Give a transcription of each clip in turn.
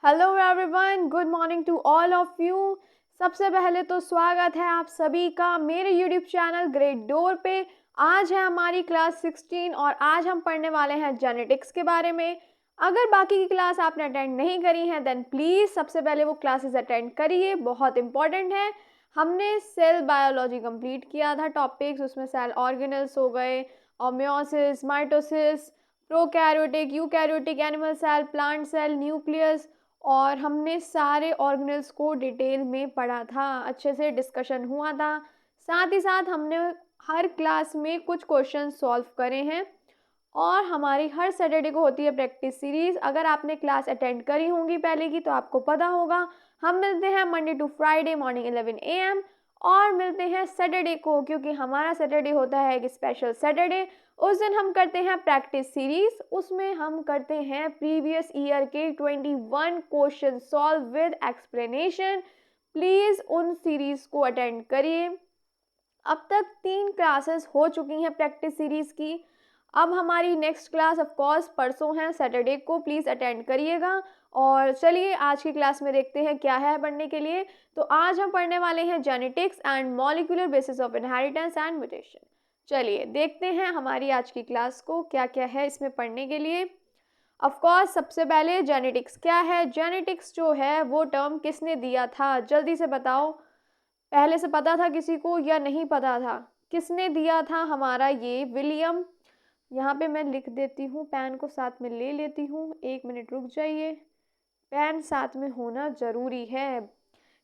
Hello everyone, good morning to all of you. सबसे पहले तो स्वागत है आप सभी का मेरे यूट्यूब चैनल ग्रेड डोर पे। आज है हमारी क्लास 16 और आज हम पढ़ने वाले हैं जेनेटिक्स के बारे में। अगर बाकी की क्लास आपने अटेंड नहीं करी है देन प्लीज़ सबसे पहले वो क्लासेस अटेंड करिए, बहुत इंपॉर्टेंट है। हमने सेल बायोलॉजी कंप्लीट किया था टॉपिक्स, उसमें सेल ऑर्गेनल्स हो गए और meiosis, mitosis, prokaryotic, eukaryotic, animal cell, plant cell, nucleus, और हमने सारे ऑर्गेनल्स को डिटेल में पढ़ा था, अच्छे से डिस्कशन हुआ था। साथ ही साथ हमने हर क्लास में कुछ क्वेश्चन सॉल्व करे हैं और हमारी हर सैटरडे को होती है प्रैक्टिस सीरीज़। अगर आपने क्लास अटेंड करी होंगी पहले की तो आपको पता होगा। हम मिलते हैं Monday to Friday morning 11 AM और मिलते हैं सैटरडे को, क्योंकि हमारा सैटरडे होता है एक स्पेशल सैटरडे। उस दिन हम करते हैं प्रैक्टिस सीरीज, उसमें हम करते हैं प्रीवियस ईयर के 21 question solve with explanation. Please उन सीरीज़ को अटेंड करिए। अब तक 3 क्लासेस हो चुकी हैं प्रैक्टिस सीरीज़ की। अब हमारी नेक्स्ट क्लास ऑफ कोर्स परसों है सैटरडे को, प्लीज़ अटेंड करिएगा। और चलिए आज की क्लास में देखते हैं क्या है पढ़ने के लिए। तो आज हम पढ़ने वाले हैं genetics and molecular basis of inheritance and mutation. चलिए देखते हैं हमारी आज की क्लास को क्या क्या है इसमें पढ़ने के लिए। ऑफ कोर्स सबसे पहले जेनेटिक्स क्या है। जेनेटिक्स जो है वो टर्म किसने दिया था, जल्दी से बताओ। पहले से पता था किसी को या नहीं पता था? किसने दिया था हमारा ये विलियम। यहाँ पे मैं लिख देती हूँ, पेन को साथ में ले लेती हूँ, 1 मिनट रुक जाइए, पेन साथ में होना ज़रूरी है।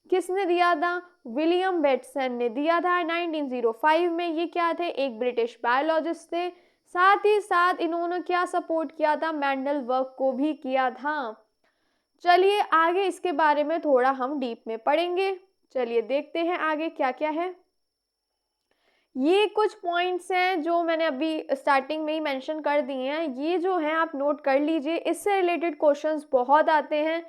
किसने दिया था? विलियम बेटसन ने दिया था 1905 में। ये क्या थे? एक ब्रिटिश बायोलॉजिस्ट थे। साथ ही साथ इन्होंने क्या सपोर्ट किया था? मेंडल वर्क को भी किया था। चलिए आगे इसके बारे में थोड़ा हम डीप में पढ़ेंगे। चलिए देखते हैं आगे क्या क्या है। ये कुछ पॉइंट्स हैं जो मैंने अभी स्टार्टिंग में ही मेंशन कर दिए हैं, ये जो हैं आप नोट कर लीजिए, इससे रिलेटेड क्वेश्चंस बहुत आते हैं।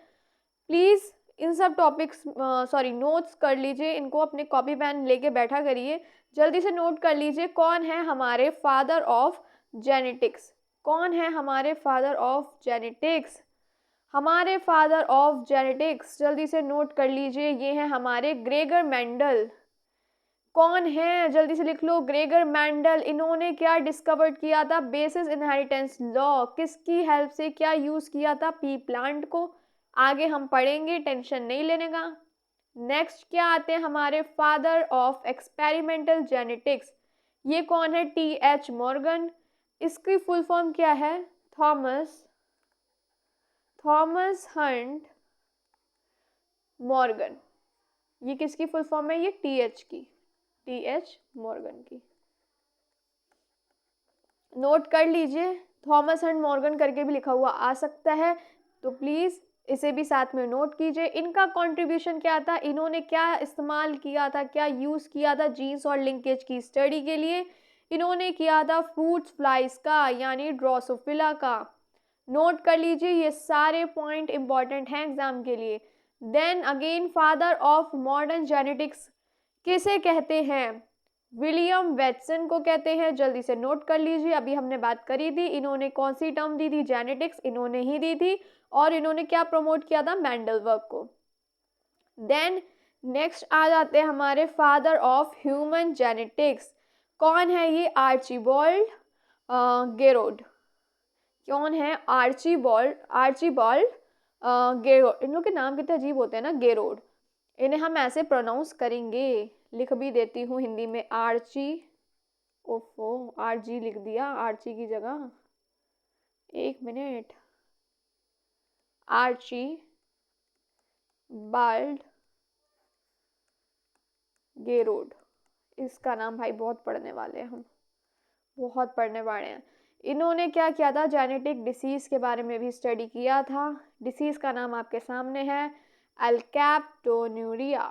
प्लीज़ इन सब टॉपिक्स नोट्स कर लीजिए, इनको अपने कॉपी पेन लेके बैठा करिए। जल्दी से नोट कर लीजिए कौन है हमारे फादर ऑफ जेनेटिक्स। कौन है हमारे फादर ऑफ जेनेटिक्स? हमारे फादर ऑफ जेनेटिक्स जल्दी से नोट कर लीजिए, ये हैं हमारे ग्रेगर मेंडल। कौन है? जल्दी से लिख लो, ग्रेगर मेंडल। इन्होंने क्या डिस्कवर किया था? Basis inheritance law. किसकी हेल्प से? क्या यूज़ किया था? पी प्लांट को। आगे हम पढ़ेंगे, टेंशन नहीं लेने का। नेक्स्ट क्या आते हैं हमारे फादर ऑफ एक्सपेरिमेंटल जेनेटिक्स। ये कौन है? TH Morgan. इसकी फुल फॉर्म क्या है? Thomas Hunt Morgan. ये किसकी फुल फॉर्म है? ये TH मॉर्गन की। नोट कर लीजिए, थॉमस हंट मॉर्गन करके भी लिखा हुआ आ सकता है, तो प्लीज़ इसे भी साथ में नोट कीजिए। इनका कंट्रीब्यूशन क्या था? इन्होंने क्या इस्तेमाल किया था, क्या यूज़ किया था जीन्स और लिंकेज की स्टडी के लिए? इन्होंने किया था फ्रूट्स फ्लाइज का, यानी ड्रोसोफिला का। नोट कर लीजिए, ये सारे पॉइंट इंपॉर्टेंट हैं एग्जाम के लिए। Then again father of modern genetics किसे कहते हैं? विलियम वेटसन को कहते हैं। जल्दी से नोट कर लीजिए, अभी हमने बात करी थी, इन्होंने कौन सी टर्म दी थी? जेनेटिक्स इन्होंने ही दी थी। और इन्होंने क्या प्रमोट किया था? मेंडल वर्क को। देन नेक्स्ट आ जाते हैं हमारे फादर ऑफ ह्यूमन जेनेटिक्स। कौन है ये? आर्चिबाल्ड गेरोड। कौन है? आर्चिबाल्ड गेरोड। इन लोग के नाम कितने अजीब होते हैं ना, गेरोड। इन्हें हम ऐसे प्रोनाउंस करेंगे, लिख भी देती हूँ हिंदी में, आर्ची। ओफो, RG लिख दिया आर्ची की जगह, 1 मिनट। आर्ची बाल्ड गेरोड, इसका नाम भाई बहुत पढ़ने वाले हैं हम, बहुत पढ़ने वाले हैं। इन्होंने क्या किया था? जेनेटिक डिसीज़ के बारे में भी स्टडी किया था। डिसीज़ का नाम आपके सामने है, alkaptonuria.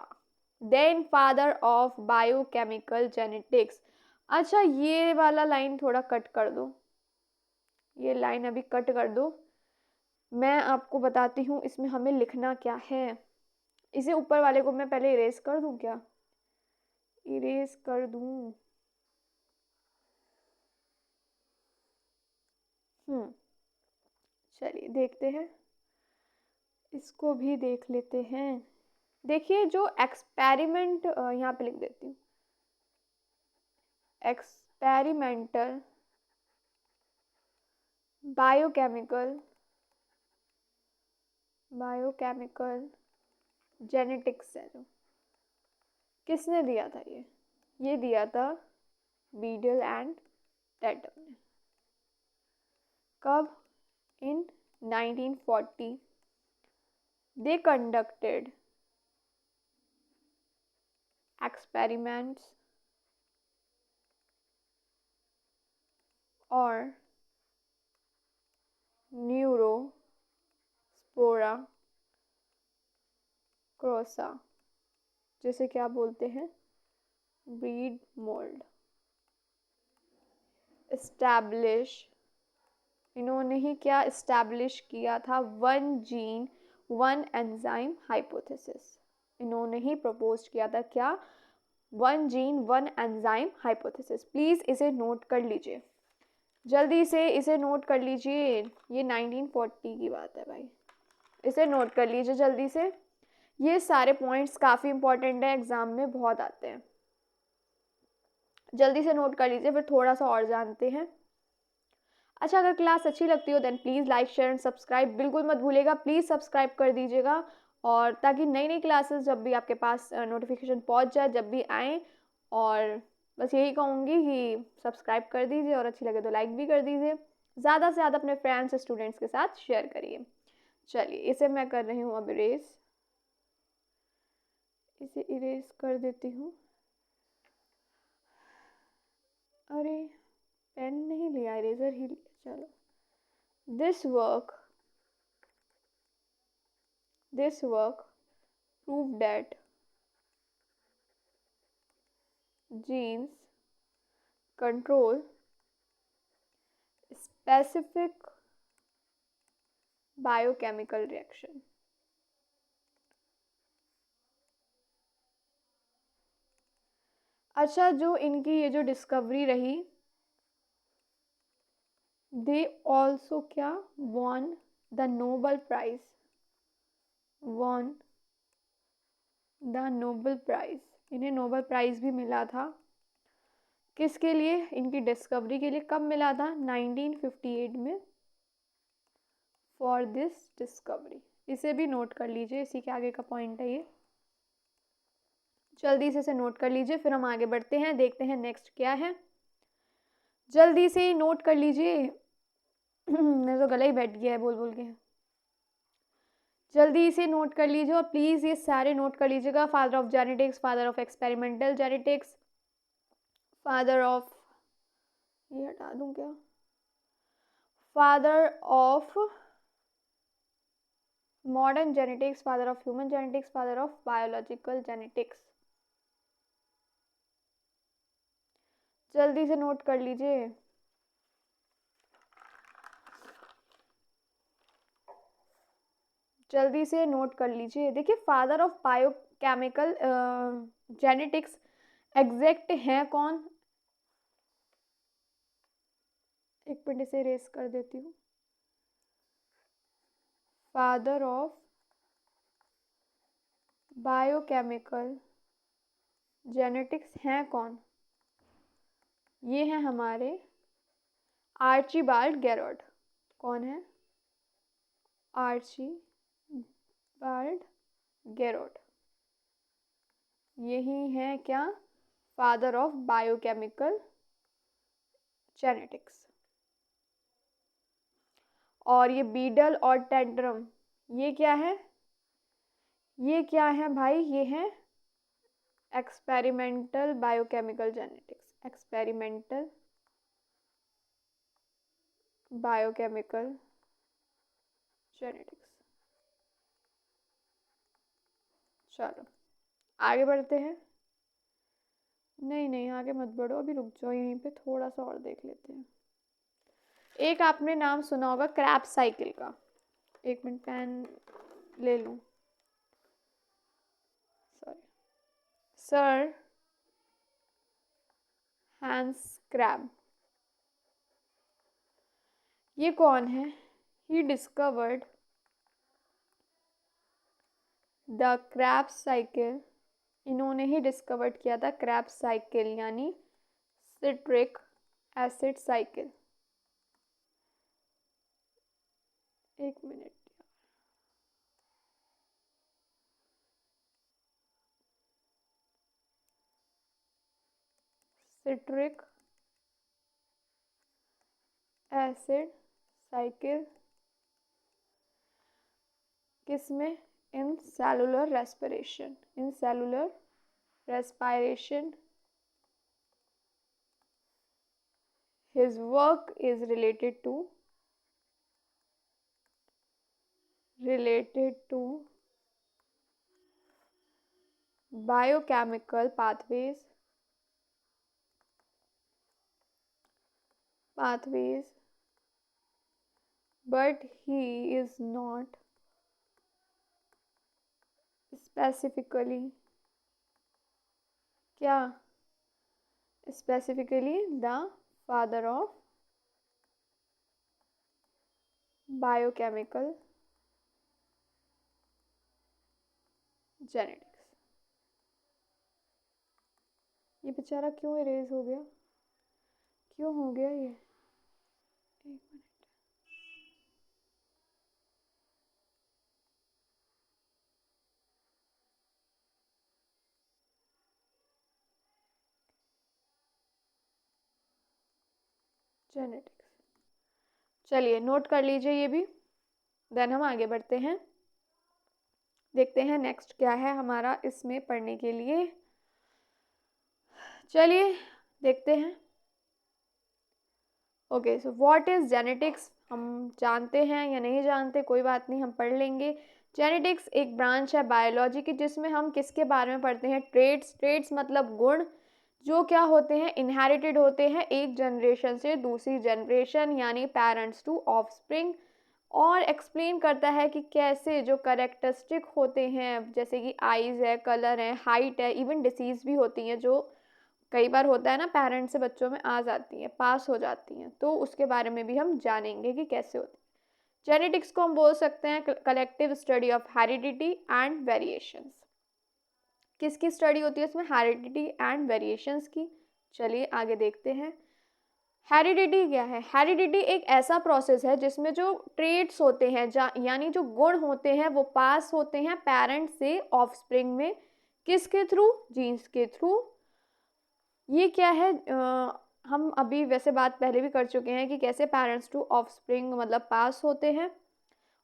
Then father of biochemical genetics. अच्छा ये वाला लाइन थोड़ा कट कर दो, ये लाइन अभी कट कर दो, मैं आपको बताती हूँ इसमें हमें लिखना क्या है। इसे ऊपर वाले को मैं पहले इरेज कर दूँ क्या? इरेज कर दूँ। चलिए देखते हैं। इसको भी देख लेते हैं। देखिए जो एक्सपेरिमेंट यहाँ पे लिख देती हूँ, एक्सपेरिमेंटल बायोकेमिकल जेनेटिक्स है जो, किसने दिया था ये दिया था बीडल एंड टैटम ने। कब? इन 1940 they conducted experiments or neurospora croissant, जिसे क्या बोलते हैं, ब्रीड मोल्ड। एस्टैब्लिश, इन्होंने ही क्या एस्टैब्लिश किया था, one gene one enzyme hypothesis. इन्होंने ही प्रपोज किया था क्या, one gene one enzyme hypothesis. Please इसे नोट कर लीजिए, जल्दी से इसे नोट कर लीजिए। ये 1940 की बात है भाई, इसे नोट कर लीजिए जल्दी से। ये सारे पॉइंट्स काफ़ी इंपॉर्टेंट है, एग्जाम में बहुत आते हैं, जल्दी से नोट कर लीजिए, फिर थोड़ा सा और जानते हैं। अच्छा, अगर क्लास अच्छी लगती हो then please like share and subscribe बिल्कुल मत भूलिएगा, प्लीज़ सब्सक्राइब कर दीजिएगा, और ताकि नई नई क्लासेस जब भी आपके पास नोटिफिकेशन पहुंच जाए, जब भी आए। और बस यही कहूँगी कि सब्सक्राइब कर दीजिए, और अच्छी लगे तो लाइक भी कर दीजिए, ज़्यादा से ज़्यादा अपने फ्रेंड्स स्टूडेंट्स के साथ शेयर करिए। चलिए इसे मैं कर रही हूँ अब इरेज, इसे इरेज कर देती हूँ। अरे पेन नहीं लिया, इरेजर ही लिया, चलो। This work proved that genes control specific biochemical reaction। अच्छा, जो इनकी ये जो डिस्कवरी रही, दे ऑल्सो क्या won the Nobel prize, won the Nobel prize, इन्हें नोबल प्राइज भी मिला था। किसके लिए? इनकी डिस्कवरी के लिए। कब मिला था? 1958 में, फॉर दिस डिस्कवरी। इसे भी नोट कर लीजिए, इसी के आगे का पॉइंट है ये, जल्दी से इसे नोट कर लीजिए, फिर हम आगे बढ़ते हैं, देखते हैं नेक्स्ट क्या है। जल्दी से नोट कर लीजिए मेरा तो गला ही बैठ गया है बोल बोल के। जल्दी से नोट कर लीजिए, और प्लीज़ ये सारे नोट कर लीजिएगा। Father of genetics, father of experimental genetics, father of, ये हटा दूं क्या, father of modern genetics, father of human genetics, father of biological genetics. जल्दी से नोट कर लीजिए। जल्दी से नोट कर लीजिए। देखिए father of biochemical genetics exact हैं कौन? एक मिनट इसे रेस कर देती हूँ। फादर ऑफ बायोकेमिकल जेनेटिक्स हैं कौन? ये हैं हमारे आर्चीबाल्ड गेरोड। कौन है? आर्चीबाल्ड गेरोड। यही है क्या? Father of biochemical genetics. और ये बीडल और टेंड्रम, ये क्या है? ये क्या है भाई? ये है experimental biochemical genetics, experimental biochemical genetics. चलो आगे बढ़ते हैं। नहीं नहीं आगे मत बढ़ो, अभी रुक जाओ, यहीं पे थोड़ा सा और देख लेते हैं। एक आपने नाम सुना होगा क्रैब साइकिल का, एक मिनट पेन ले लूं, सॉरी, सर हैंस क्रैब। ये कौन है? He discovered the Krebs cycle, इन्होंने ही डिस्कवर्ड किया था क्रेब्स साइकिल यानी सिट्रिक एसिड साइकिल। एक मिनट, सिट्रिक एसिड साइकिल किसमें? In cellular respiration, in cellular respiration. His work is related to biochemical pathways, but he is not specifically क्या? Specifically the father of biochemical genetics। ये बेचारा क्यों erase हो गया, क्यों हो गया ये? एक मिनट, जेनेटिक्स, चलिए नोट कर लीजिए ये भी, देन हम आगे बढ़ते हैं, देखते हैं नेक्स्ट क्या है हमारा इसमें पढ़ने के लिए। चलिए देखते हैं। Okay, so what is genetics, हम जानते हैं या नहीं जानते कोई बात नहीं, हम पढ़ लेंगे। जेनेटिक्स एक ब्रांच है बायोलॉजी की जिसमें हम किसके बारे में पढ़ते हैं? ट्रेड्स मतलब गुण, जो क्या होते हैं? इनहेरिटेड होते हैं एक जनरेशन से दूसरी जनरेशन यानी पेरेंट्स टू ऑफस्प्रिंग, और एक्सप्लेन करता है कि कैसे जो करेक्टरिस्टिक होते हैं जैसे कि आईज है, कलर है, हाइट है, इवन डिसीज़ भी होती हैं जो कई बार होता है ना पेरेंट्स से बच्चों में आ जाती हैं, पास हो जाती हैं, तो उसके बारे में भी हम जानेंगे कि कैसे होती है। जेनेटिक्स को हम बोल सकते हैं collective study of heredity and variations. किसकी स्टडी होती है इसमें? हेरिडिटी एंड वेरिएशंस की। चलिए आगे देखते हैं। हेरिडिटी क्या है? हेरिडिटी एक ऐसा प्रोसेस है जिसमें जो ट्रेट्स होते हैं यानी जो गुण होते हैं वो पास होते हैं पेरेंट से ऑफस्प्रिंग में, किसके थ्रू? जीन्स के थ्रू। ये क्या है? हम अभी वैसे बात पहले भी कर चुके हैं कि कैसे पेरेंट्स टू ऑफस्प्रिंग मतलब पास होते हैं,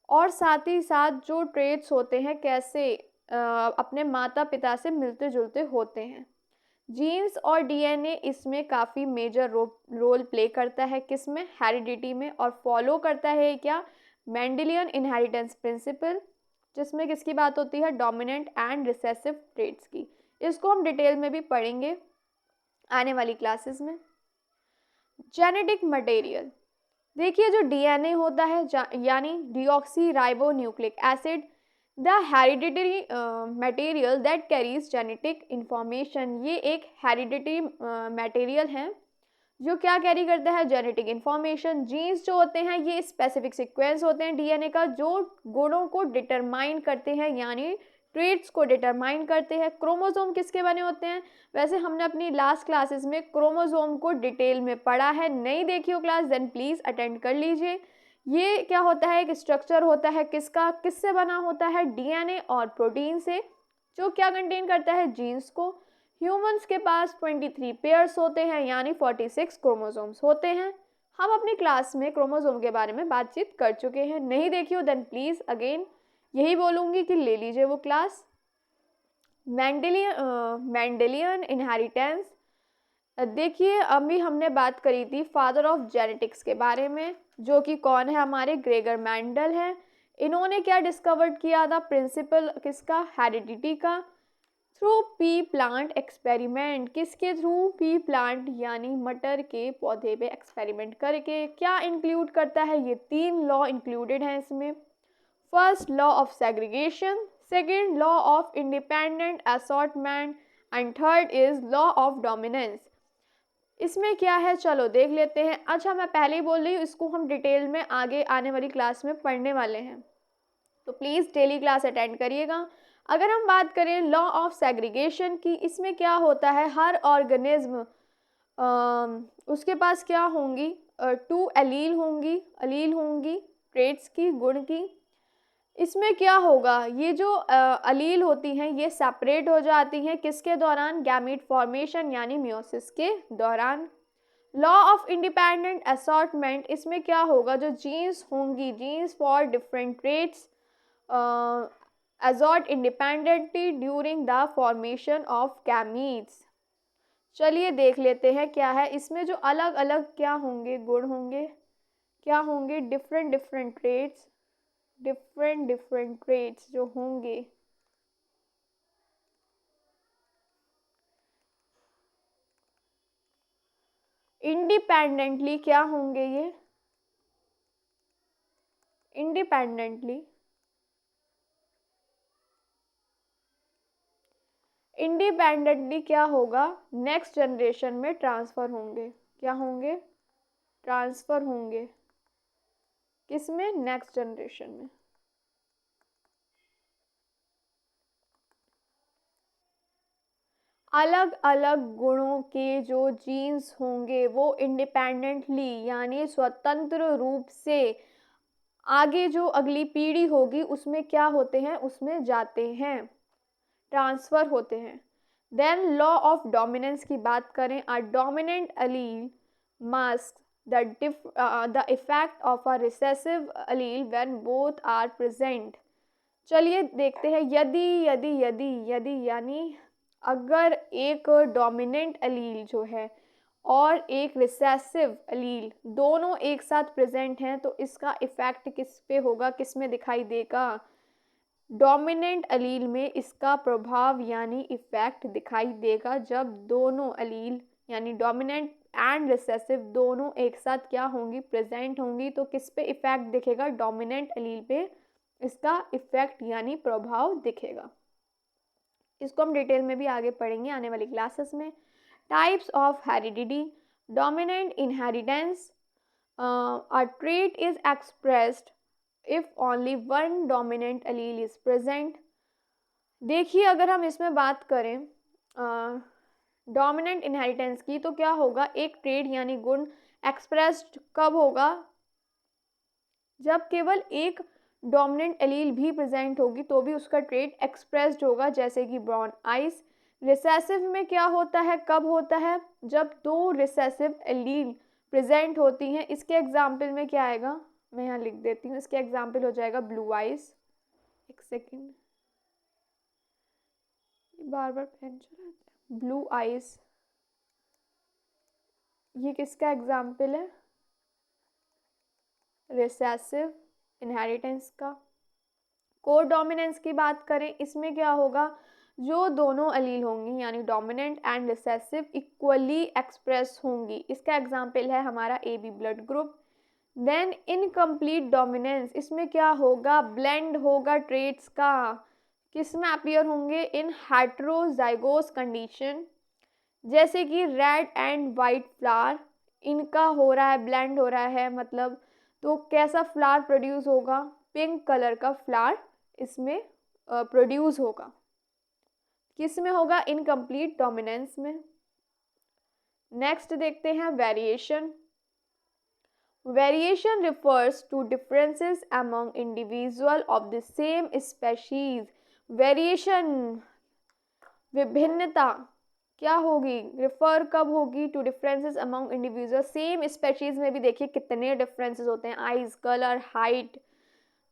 और साथ ही साथ जो ट्रेट्स होते हैं कैसे अपने माता पिता से मिलते जुलते होते हैं। जीन्स और डीएनए इसमें काफ़ी मेजर रोल प्ले करता है, किसमें? हेरिडिटी में, और फॉलो करता है क्या? मेंडेलियन इनहेरिटेंस प्रिंसिपल, जिसमें किसकी बात होती है? डोमिनेंट एंड रिसेसिव ट्रेट्स की। इसको हम डिटेल में भी पढ़ेंगे आने वाली क्लासेस में। जेनेटिक मटेरियल, देखिए जो डीएनए होता है यानी deoxy ribo nucleic acid, the hereditary material that carries genetic information, ये एक हेरिडिटरी मटेरियल है जो क्या कैरी करता है? Genetic information. जीन्स जो होते हैं ये स्पेसिफिक सीक्वेंस होते हैं डीएनए का जो गुणों को डिटरमाइन करते हैं यानी ट्रेट्स को डिटरमाइन करते हैं। क्रोमोसोम किसके बने होते हैं? वैसे हमने अपनी लास्ट क्लासेस में क्रोमोसोम को डिटेल में पढ़ा है, नहीं देखी हो क्लास देन प्लीज़ अटेंड कर लीजिए। ये क्या होता है? एक स्ट्रक्चर होता है किसका, किससे बना होता है? डीएनए और प्रोटीन से, जो क्या कंटेन करता है? जीन्स को। ह्यूमंस के पास 23 पेयर्स होते हैं यानी 46 क्रोमोसोम्स होते हैं। हम अपनी क्लास में क्रोमोसोम के बारे में बातचीत कर चुके हैं, नहीं देखी हो देन प्लीज़ अगेन यही बोलूँगी कि ले लीजिए वो क्लास। मेंडेलियन इनहेरिटेंस, देखिए अभी हमने बात करी थी फादर ऑफ जेनेटिक्स के बारे में, जो कि कौन है? हमारे ग्रेगर मेंडल है। इन्होंने क्या डिस्कवर्ड किया था? प्रिंसिपल किसका? हेरिडिटी का, थ्रू पी प्लांट एक्सपेरिमेंट। किसके थ्रू? पी प्लांट यानी मटर के पौधे पे एक्सपेरिमेंट करके। क्या इंक्लूड करता है? ये 3 लॉ इंक्लूडेड हैं इसमें। First law of segregation, second law of independent assortment and third is law of dominance. इसमें क्या है चलो देख लेते हैं। अच्छा मैं पहले ही बोल रही हूँ इसको हम डिटेल में आगे आने वाली क्लास में पढ़ने वाले हैं, तो प्लीज़ डेली क्लास अटेंड करिएगा। अगर हम बात करें लॉ ऑफ सेग्रीगेशन की, इसमें क्या होता है, हर ऑर्गेनिज्म उसके पास क्या होंगी, 2 अलील होंगी ट्रेट्स की, गुण की। इसमें क्या होगा, ये जो अलील होती हैं ये सेपरेट हो जाती हैं किसके दौरान, गैमीट फॉर्मेशन यानी मियोसिस के दौरान। लॉ ऑफ इंडिपेंडेंट असॉर्टमेंट, इसमें क्या होगा, जो जीन्स होंगी, genes for different traits assort independently during the formation of gametes. चलिए देख लेते हैं क्या है इसमें, जो अलग अलग क्या होंगे, गुण होंगे, क्या होंगे, डिफरेंट डिफरेंट ट्रेट्स जो होंगे, इंडिपेंडेंटली क्या होंगे, ये इंडिपेंडेंटली क्या होगा, नेक्स्ट जनरेशन में ट्रांसफ़र होंगे, क्या होंगे, ट्रांसफ़र होंगे, किसमें, नेक्स्ट जनरेशन में। अलग अलग गुणों के जो जीन्स होंगे वो इंडिपेंडेंटली यानी स्वतंत्र रूप से आगे जो अगली पीढ़ी होगी उसमें क्या होते हैं, उसमें जाते हैं, ट्रांसफ़र होते हैं। देन लॉ ऑफ डोमिनेंस की बात करें, a dominant allele mask the effect of a recessive allele when both are present. चलिए देखते हैं, यदि यानी अगर एक डोमिनेंट अलील जो है और एक रिसेसिव अलील दोनों एक साथ प्रेजेंट हैं तो इसका इफ़ेक्ट किस पे होगा, किस में दिखाई देगा, डोमिनेंट अलील में इसका प्रभाव यानी इफ़ेक्ट दिखाई देगा जब दोनों अलील यानी डोमिनेंट एंड रिसेसिव दोनों एक साथ क्या होंगी, प्रेजेंट होंगी। तो किस पे इफ़ेक्ट दिखेगा, डोमिनेंट अलील पे इसका इफ़ेक्ट यानी प्रभाव दिखेगा। इसको हम डिटेल में भी आगे पढ़ेंगे आने वाली क्लासेस में। Types of heredity, dominant inheritance, a trait is expressed if only one dominant Aleel is present. देखिए अगर हम इसमें बात करें डोमिनेंट इनहेरिटेंस की, तो क्या होगा, एक ट्रेट यानी गुण एक्सप्रेस्ड कब होगा, जब केवल एक डोमिनेंट एलील भी प्रेजेंट होगी तो भी उसका ट्रेट एक्सप्रेस्ड होगा, जैसे कि ब्राउन आइज। रिसेसिव में क्या होता है, कब होता है, जब 2 रिसेसिव एलील प्रेजेंट होती हैं। इसके एग्जाम्पल में क्या आएगा, मैं यहाँ लिख देती हूँ, इसके एग्जाम्पल हो जाएगा ब्लू आइज, एक सेकेंड, बार बार पेन चला जाता है, ब्लू आइज, ये किसका एग्जाम्पल है, रिसेसिव इनहेरिटेंस का। कोडोमिनेंस की बात करें, इसमें क्या होगा, जो दोनों अलील होंगी यानी dominant and recessive equally express होंगी। इसका एग्जाम्पल है हमारा A B blood group. Then incomplete dominance, इसमें क्या होगा, ब्लेंड होगा ट्रेट्स का, किस में अपीयर होंगे, इन हेट्रोजाइगोस कंडीशन, जैसे कि रेड एंड वाइट फ्लावर, इनका हो रहा है ब्लेंड हो रहा है, मतलब तो कैसा फ्लावर प्रोड्यूस होगा, पिंक कलर का फ्लावर इसमें प्रोड्यूस होगा, किस में होगा, इनकम्प्लीट डोमिनेंस में। नेक्स्ट देखते हैं variation. Variation refers to differences among individual of the same species. Variation विभिन्नता क्या होगी, रिफर कब होगी, to differences among individual, same species में भी देखिए कितने डिफरेंसेस होते हैं, आइज कलर, हाइट,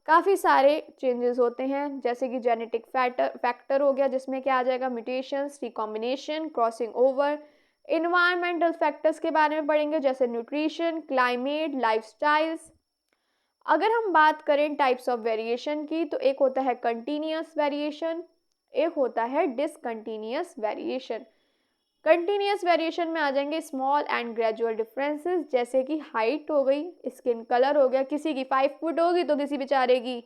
काफ़ी सारे चेंजेस होते हैं, जैसे कि जेनेटिक फैक्टर हो गया जिसमें क्या आ जाएगा, mutations, recombination, crossing over. Environmental factors के बारे में पढ़ेंगे जैसे न्यूट्रिशन, क्लाइमेट, लाइफस्टाइल्स। अगर हम बात करें टाइप्स ऑफ वेरिएशन की, तो एक होता है कंटिन्यूस वेरिएशन, एक होता है डिसकंटिन्यूस वेरिएशन। कंटिन्यूस वेरिएशन में आ जाएंगे स्मॉल एंड ग्रेजुअल डिफरेंसेस, जैसे कि हाइट हो गई, स्किन कलर हो गया, किसी की 5 फुट होगी तो किसी बेचारे की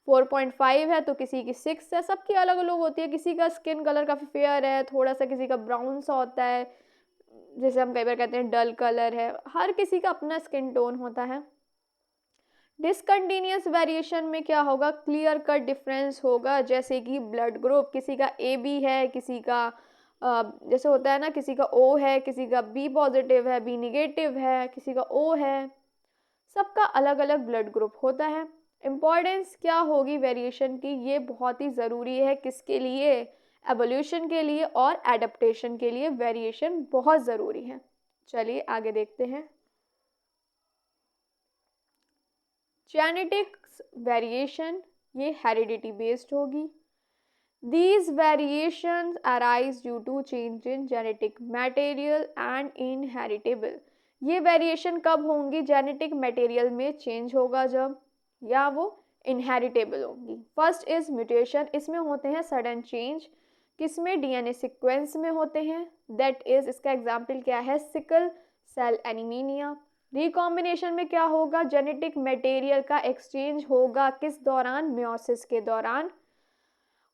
4.5 है, तो किसी की 6 है, सबकी अलग अलग होती है, किसी का स्किन कलर काफ़ी फेयर है, थोड़ा सा किसी का ब्राउन सा होता है, जैसे हम कई बार कहते हैं डल कलर है, हर किसी का अपना स्किन टोन होता है। डिसकंटिन्यूअस वेरिएशन में क्या होगा, क्लियर कट डिफरेंस होगा, जैसे कि ब्लड ग्रुप, किसी का ए बी है, किसी का जैसे होता है ना, किसी का ओ है, किसी का बी पॉजिटिव है, बी निगेटिव है, किसी का ओ है, सबका अलग अलग ब्लड ग्रुप होता है। इम्पॉर्टेंस क्या होगी वेरिएशन की, ये बहुत ही ज़रूरी है, किसके लिए, एवोल्यूशन के लिए और एडप्टेशन के लिए वेरिएशन बहुत ज़रूरी है। चलिए आगे देखते हैं। जेनेटिक्स वेरिएशन, ये हेरिडिटी बेस्ड होगी। These variations arise due to change in genetic material and inheritable। ये वेरिएशन कब होंगी, जेनेटिक मटेरियल में चेंज होगा जब, या वो इनहेरिटेबल होंगी। फर्स्ट इज म्यूटेशन, इसमें होते हैं सडन चेंज, किसमें, डीएनए सीक्वेंस में होते हैं, दैट इज, इसका एग्जाम्पल क्या है, सिकल सेल एनीमिया। रिकॉम्बिनेशन में क्या होगा, जेनेटिक मटेरियल का एक्सचेंज होगा, किस दौरान, म्योसिस के दौरान,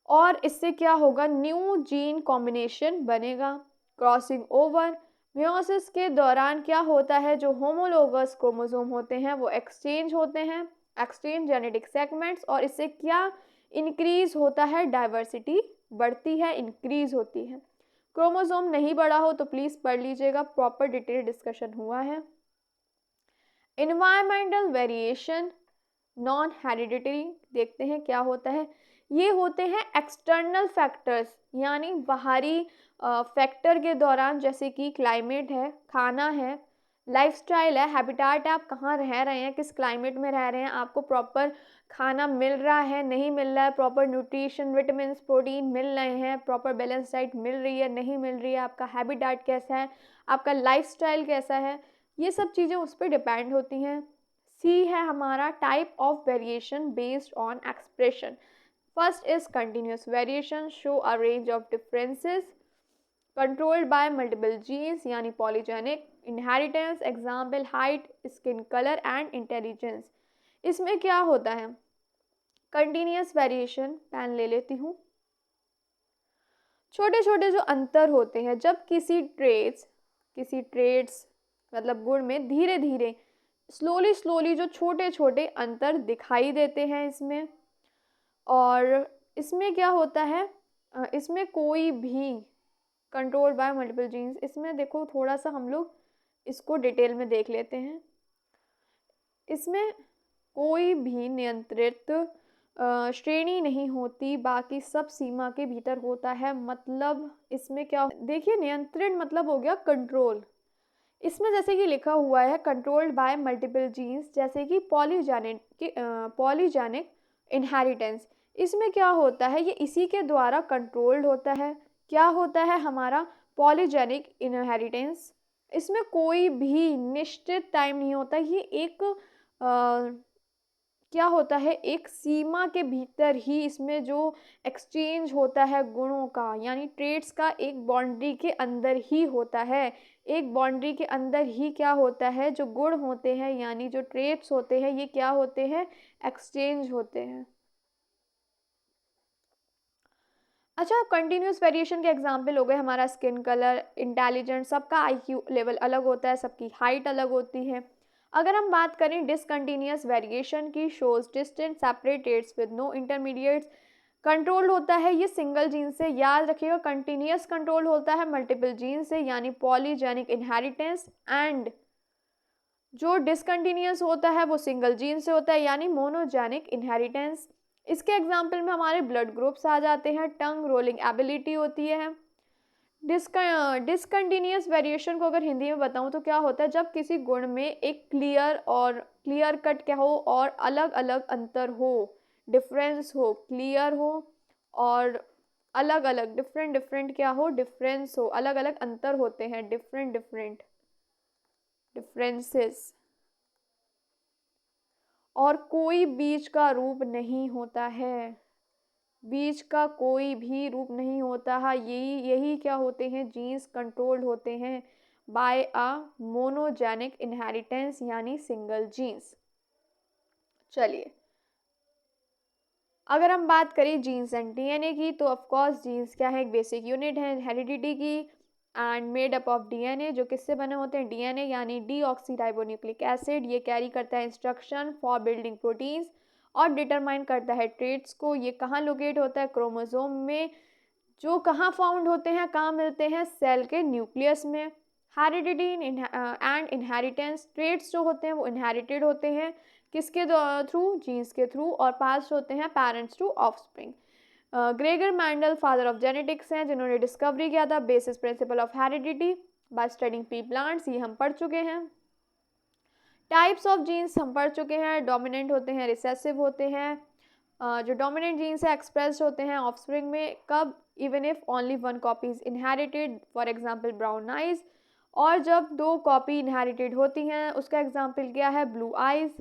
और इससे क्या होगा, न्यू जीन कॉम्बिनेशन बनेगा। क्रॉसिंग ओवर, म्योसिस के दौरान क्या होता है, जो होमोलोगस क्रोमोसोम होते हैं वो एक्सचेंज होते हैं, एक्सचेंज जेनेटिक सेगमेंट्स, और इससे क्या इंक्रीज होता है, डाइवर्सिटी बढ़ती है, इंक्रीज होती है। क्रोमोसोम नहीं बढ़ा हो तो प्लीज़ पढ़ लीजिएगा, प्रॉपर डिटेल डिस्कशन हुआ है। इन्वायरमेंटल वेरिएशन, नॉन हेरिडिटरी, देखते हैं क्या होता है। ये होते हैं एक्सटर्नल फैक्टर्स, यानी बाहरी फैक्टर के दौरान, जैसे कि क्लाइमेट है, खाना है, लाइफस्टाइल है, हैबिटाट, आप कहाँ रह रहे हैं, किस क्लाइमेट में रह रहे हैं, आपको प्रॉपर खाना मिल रहा है नहीं मिल रहा है, प्रॉपर न्यूट्रिशन, विटामिन, प्रोटीन मिल रहे हैं, प्रॉपर बैलेंस डाइट मिल रही है नहीं मिल रही है, आपका हैबिटाट कैसा है, आपका लाइफस्टाइल कैसा है, ये सब चीज़ें उस पर डिपेंड होती हैं। सी है हमारा type of variation based on expression. First is continuous variation, show a range of differences controlled by multiple genes, यानी polygenic. Inheritance, example height, skin colour and intelligence. इसमें क्या होता है, कंटिन्यूस वेरिएशन, पेन ले लेती हूँ, छोटे छोटे जो अंतर होते हैं, जब किसी ट्रेड्स मतलब गुण में धीरे धीरे स्लोली जो छोटे छोटे अंतर दिखाई देते हैं इसमें, और इसमें क्या होता है, इसमें कोई भी कंट्रोल बाय मल्टीपल जीन्स, इसमें देखो थोड़ा सा हम लोग इसको डिटेल में देख लेते हैं। इसमें कोई भी नियंत्रित श्रेणी नहीं होती, बाकी सब सीमा के भीतर होता है। मतलब इसमें क्या, देखिए नियंत्रण मतलब हो गया कंट्रोल। इसमें जैसे कि लिखा हुआ है कंट्रोल्ड बाय मल्टीपल जीन्स, जैसे कि पॉलीजेनिक इनहेरिटेंस, इसमें क्या होता है, ये इसी के द्वारा कंट्रोल्ड होता है। क्या होता है हमारा पॉलीजेनिक इनहेरिटेंस, इसमें कोई भी निश्चित टाइम नहीं होता, ये एक क्या होता है, एक सीमा के भीतर ही इसमें जो एक्सचेंज होता है गुणों का, यानी ट्रेड्स का, एक बाउंड्री के अंदर ही होता है। एक बाउंड्री के अंदर ही क्या होता है, जो गुण होते हैं यानी जो ट्रेड्स होते हैं, ये क्या होते हैं, एक्सचेंज होते हैं। अच्छा, कंटिन्यूस वेरिएशन के एग्जाम्पल हो गए हमारा स्किन कलर, इंटेलिजेंस, सबका आईक्यू लेवल अलग होता है, सबकी हाइट अलग होती है। अगर हम बात करें डिसकंटिन्यूस वेरिएशन की, shows distant separated with no intermediates, control होता है ये सिंगल जीन से, याद रखिएगा, कंटिन्यूस कंट्रोल होता है मल्टीपल जीन से, यानी पॉलीजेनिक इनहेरिटेंस, एंड जो डिसकंटिन्यूस होता है वो सिंगल जीन से होता है, यानी मोनोजेनिक इनहेरिटेंस। इसके एग्जाम्पल में हमारे ब्लड ग्रुप्स आ जाते हैं, टंग रोलिंग एबिलिटी होती है। डिसकंटिन्यूस वेरिएशन को अगर हिंदी में बताऊं तो क्या होता है, जब किसी गुण में एक क्लियर कट क्या हो और अलग अलग अंतर हो, डिफरेंस हो, क्लियर हो और अलग अलग डिफरेंट क्या हो, डिफरेंस हो, अलग अलग अंतर होते हैं, डिफरेंट डिफरेंसेस, और कोई बीच का रूप नहीं होता है, बीच का कोई भी रूप नहीं होता है। यही क्या होते हैं, जीन्स कंट्रोल्ड होते हैं बाय अ मोनोजेनिक इनहेरिटेंस, यानी सिंगल जीन्स। चलिए अगर हम बात करें जीन्स एंड डीएनए की, तो ऑफ कोर्स जीन्स क्या है, एक बेसिक यूनिट है हेरिडिटी की, and made up of DNA, जो किससे बने होते हैं, डीएनए यानी डीऑक्सीराइबोन्यूक्लिक एसिड। ये कैरी करता है इंस्ट्रक्शन फॉर बिल्डिंग प्रोटीन्स और डिटरमाइन करता है ट्रेट्स को। ये कहाँ लोकेट होता है, क्रोमोसोम में, जो कहाँ फाउंड होते हैं, कहाँ मिलते हैं, सेल के न्यूक्लियस में। हेरिडिटी एंड इनहेरिटेंस, ट्रेट्स जो होते हैं वो इनहेरिटेड होते हैं किसके थ्रू, जीन्स के थ्रू, और पास होते हैं parents to offspring. Gregor Mendel father of genetics हैं, जिन्होंने डिस्कवरी किया था basis principle of heredity by studying pea plants, ये हम पढ़ चुके हैं। टाइप्स ऑफ जीन्स हम पढ़ चुके हैं, डोमिनेंट होते हैं, रिसेसिव होते हैं। जो डोमिनेंट जीन्स है एक्सप्रेस होते हैं ऑफस्प्रिंग में, कब, even if only one copy is inherited, for example brown eyes, और जब 2 कॉपी इनहेरिटेड होती हैं, उसका एग्जांपल क्या है, blue eyes.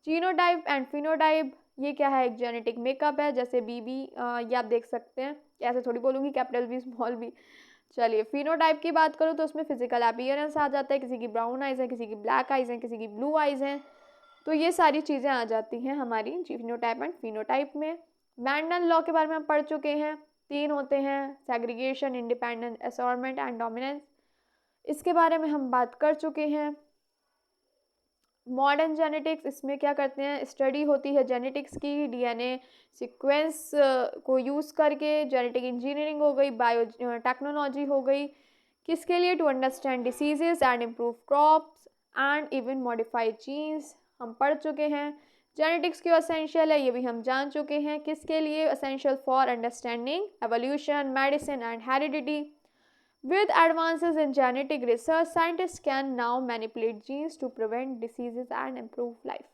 Genotype and phenotype, ये क्या है, एक जेनेटिक मेकअप है, जैसे बीबी, ये आप देख सकते हैं, ऐसे थोड़ी बोलूँगी कैपिटल बी स्मॉल बी। चलिए फिनोटाइप की बात करूँ तो उसमें फिजिकल अपीयरेंस आ जाता है, किसी की ब्राउन आइज़ है, किसी की ब्लैक आइज़ हैं, किसी की ब्लू आइज़ हैं, तो ये सारी चीज़ें आ जाती हैं हमारी जीनोटाइप एंड फिनोटाइप में। मैंडल लॉ के बारे में हम पढ़ चुके हैं, 3 होते हैं, segregation, independent assortment and dominance, इसके बारे में हम बात कर चुके हैं। मॉडर्न जेनेटिक्स, इसमें क्या करते हैं, स्टडी होती है जेनेटिक्स की, डीएनए सीक्वेंस को यूज़ करके, जेनेटिक इंजीनियरिंग हो गई, बायो टेक्नोलॉजी हो गई, किसके लिए, to understand diseases and improve crops and even modified genes, हम पढ़ चुके हैं। जेनेटिक्स क्यों असेंशियल है, ये भी हम जान चुके हैं, किसके लिए essential, for understanding evolution, medicine and heredity. With advances in genetic research, scientists can now manipulate genes to prevent diseases and improve life.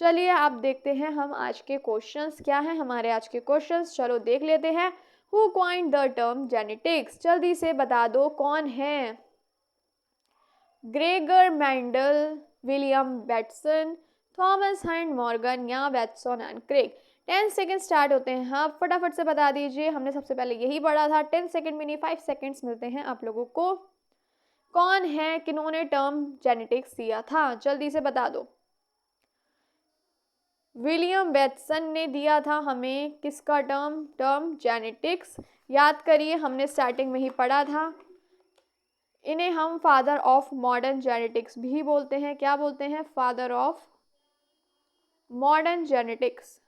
चलिए आप देखते हैं हम आज के क्वेश्चंस क्या हैं, हमारे आज के क्वेश्चंस चलो देख लेते हैं। Who coined the term genetics? जल्दी से बता दो कौन है। Gregor Mendel, William Bateson, Thomas Hunt Morgan या Watson and Crick. 10 second start होते हैं, हाँ फटाफट से बता दीजिए, हमने सबसे पहले यही पढ़ा था। 10 सेकेंड में नहीं 5 सेकेंड्स मिलते हैं आप लोगों को। कौन है, किन्होंने टर्म जेनेटिक्स दिया था, जल्दी से बता दो। विलियम बैटसन ने दिया था हमें किसका टर्म जेनेटिक्स, याद करिए हमने स्टार्टिंग में ही पढ़ा था। इन्हें हम फादर ऑफ मॉडर्न जेनेटिक्स भी बोलते हैं, क्या बोलते हैं, फादर ऑफ मॉडर्न जेनेटिक्स।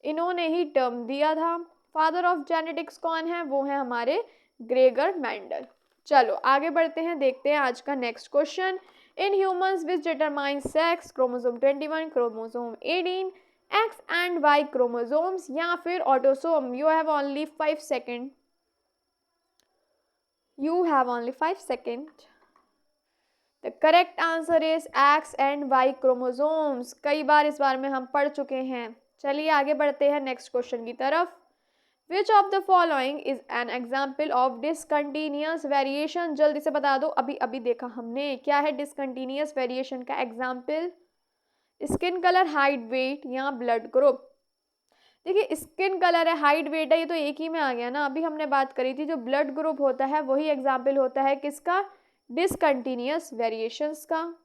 इन्होंने ही टर्म दिया था। फादर ऑफ जेनेटिक्स कौन है, वो है हमारे ग्रेगर मैंडल। चलो आगे बढ़ते हैं, देखते हैं आज का next question. In humans which determine sex, chromosome 21, chromosome 18, X and Y chromosomes या फिर autosome. You have only 5 second, you have only 5 second. The correct answer is X and Y chromosomes. कई बार इस बारे में हम पढ़ चुके हैं। चलिए आगे बढ़ते हैं नेक्स्ट क्वेश्चन की तरफ। Which of the following is an example of discontinuous variation? जल्दी से बता दो, अभी अभी देखा हमने, क्या है discontinuous variation का example. Skin colour, height, weight या ब्लड ग्रुप। देखिए स्किन कलर है, हाइट, वेट है, ये तो एक ही में आ गया ना, अभी हमने बात करी थी। जो ब्लड ग्रुप होता है वही एग्जाम्पल होता है किसका, डिसकंटिन्यूअस वेरिएशंस का।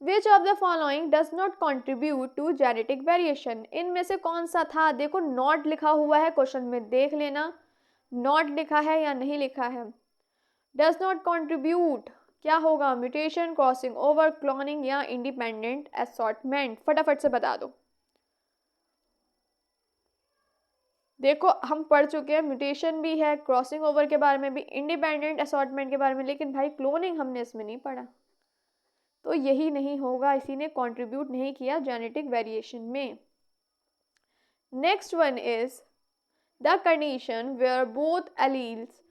Which of the following does not contribute to genetic variation? इनमें से कौन सा था, देखो नॉट लिखा हुआ है क्वेश्चन में, देख लेना नॉट लिखा है या नहीं लिखा है। डज नॉट कॉन्ट्रीब्यूट क्या होगा, म्यूटेशन, क्रॉसिंग ओवर, क्लोनिंग या इंडिपेंडेंट असॉर्टमेंट। फटाफट से बता दो। देखो हम पढ़ चुके हैं, म्यूटेशन भी है, क्रॉसिंग ओवर के बारे में भी, इंडिपेंडेंट असॉर्टमेंट के बारे में, लेकिन भाई क्लोनिंग हमने इसमें नहीं पढ़ा, तो यही नहीं होगा, इसी ने कंट्रीब्यूट नहीं किया जेनेटिक वेरिएशन में। Next one is the condition where both alleles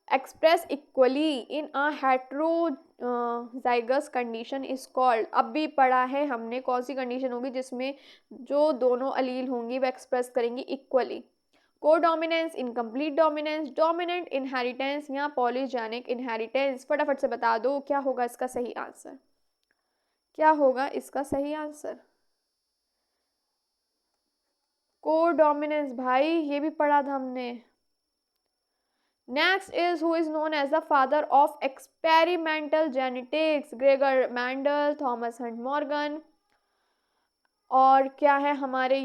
express equally in a heterozygous condition is called. अब भी पढ़ा है हमने, कौन सी कंडीशन होगी जिसमें जो दोनों एलील होंगी वो एक्सप्रेस करेंगी equally. Codominance, incomplete dominance, dominant inheritance या पॉलीजेनिक इनहेरिटेंस। फटाफट से बता दो क्या होगा इसका सही आंसर, क्या होगा इसका सही आंसर। कोडोमिनेंस भाई, ये भी पढ़ा था हमने। Next is who is known as the father of experimental genetics, Gregor Mendel, Thomas Hunt Morgan, और क्या है हमारे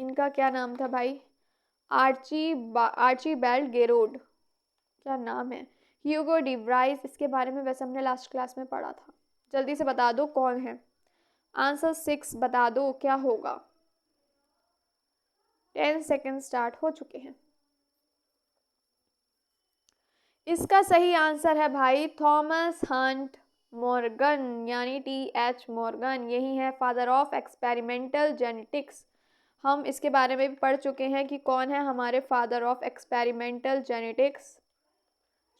इनका क्या नाम था भाई? आर्चीबाल्ड गेरोड, क्या नाम है? ह्यूगो डी व्राइस, इसके बारे में वैसे हमने लास्ट क्लास में पढ़ा था। जल्दी से बता दो कौन है। आंसर 6 बता दो क्या होगा। 10 सेकेंड स्टार्ट हो चुके हैं। इसका सही आंसर है भाई थॉमस हंट मॉर्गन, यानी TH मॉर्गन। यही है फादर ऑफ एक्सपेरिमेंटल जेनेटिक्स। हम इसके बारे में भी पढ़ चुके हैं कि कौन है हमारे फादर ऑफ एक्सपेरिमेंटल जेनेटिक्स।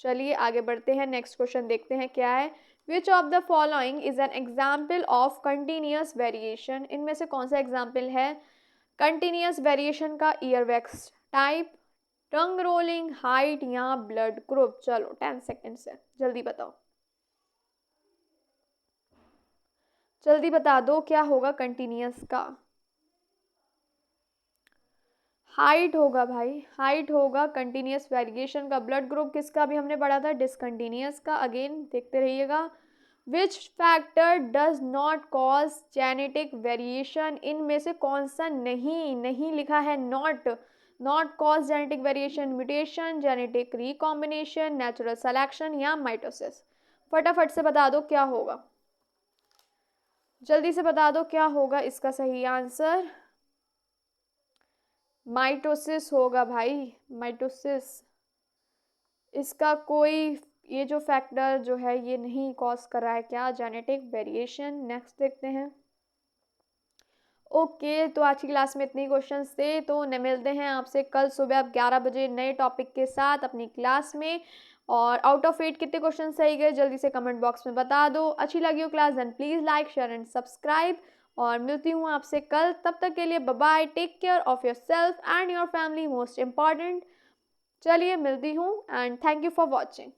चलिए आगे बढ़ते हैं, नेक्स्ट क्वेश्चन देखते हैं क्या है। Which of the following is an example of continuous variation? इनमें से कौन सा एग्जाम्पल है कंटिन्यूस वेरिएशन का? ईयरवैक्स टाइप, टंग रोलिंग, हाइट या ब्लड ग्रुप? चलो 10 सेकेंड से जल्दी बताओ, जल्दी बता दो क्या होगा कंटिन्यूस का। हाइट होगा भाई, हाइट होगा कंटिन्यूस वेरिएशन का। ब्लड ग्रुप किसका भी हमने पढ़ा था? डिसकंटिन्यूस का। अगेन देखते रहिएगा। Which factor does not cause genetic variation? इनमें से कौन सा नहीं लिखा है not cause genetic variation? Mutation, genetic recombination, natural selection या माइटोसिस? फटाफट से बता दो क्या होगा, जल्दी से बता दो क्या होगा इसका सही आंसर। माइटोसिस होगा भाई, माइटोसिस। इसका कोई ये जो फैक्टर जो है ये नहीं कॉज कर रहा है क्या जेनेटिक वेरिएशन। नेक्स्ट देखते हैं। ओके तो आज की क्लास में इतने क्वेश्चंस थे, तो न मिलते हैं आपसे कल सुबह आप 11 बजे नए टॉपिक के साथ अपनी क्लास में। और आउट ऑफ 8 कितने क्वेश्चन सही गए जल्दी से कमेंट बॉक्स में बता दो। अच्छी लगी हो class then please like share and subscribe. और मिलती हूँ आपसे कल, तब तक के लिए bye bye, take care of yourself and your family, most important. चलिए मिलती हूँ and thank you for watching.